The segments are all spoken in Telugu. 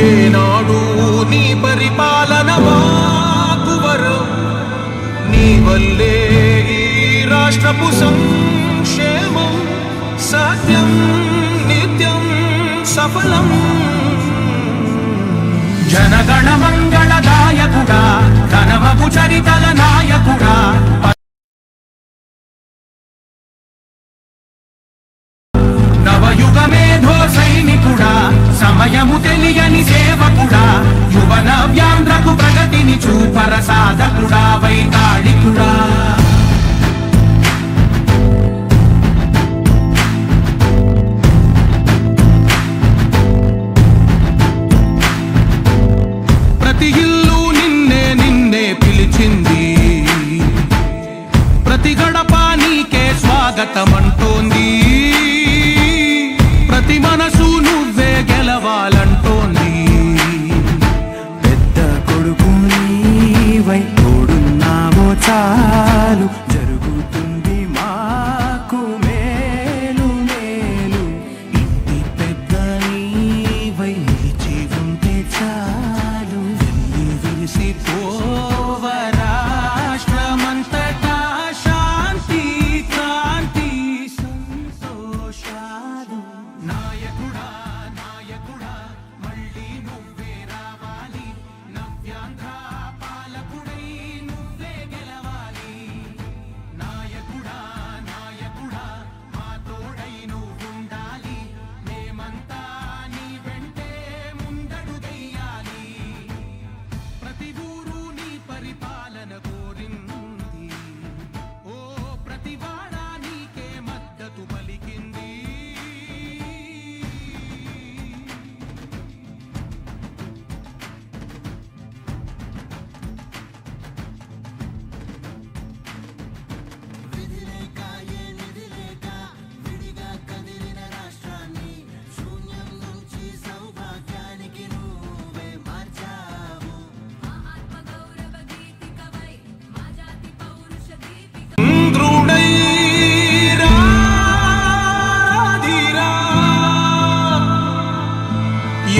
ఏనాడు నీ పరిపాలన వాకువరం నీ వల్లే ఈ రాష్ట్రపు సంక్షేమం సత్యం నిత్యం సఫలం జనగణ మంగళదాయకుడా ఘనమగు చరితల నాయకుడా నవయుగ మేధో సైనికుడా సమయము తెలియని సేవకుడా యువన వ్యాంధ్రకు ప్రగతిని చూపర సాధకుడా వైతాళికుడా ప్రతి ఇల్లు నిన్నే నిన్నే పిలిచింది ప్రతి గడప నీకే స్వాగతమంటోంది ప్రతి మనసు నువ్వే గెలవాలంటోంది పెద్ద కొడుకు నీవై తోడున్నావో చాలు జరుగుతుంది మాకు మేలు మేలు ఇంటి పెద్ద నీవై నిలిచి ఉంటే చాలు వెళ్ళి విరిసిపోవ రాష్ట్రమంతటా శాంతి క్రాంతి సంతోషాలు నాయకుడా నాయకుడా మళ్ళీ నువ్వే రావాలి నవ్యాంధ్ర పాలకుడై నువ్వే గెలవాలి నాయకుడా నాయకుడా మా తోడై నువ్వుండాలి మేమంతా నీ వెంటే ముందడుగెయ్యాలి ప్రతి ఊరు నీ పరిపాలన కోరింది ఓ ప్రతి వాడ నీకే మద్దతు పలికింది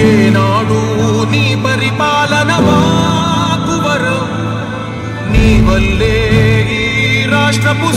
ఏనాడు నీ పరిపాలన వాకువరం నీ వల్లే ఈ రాష్ట్రపు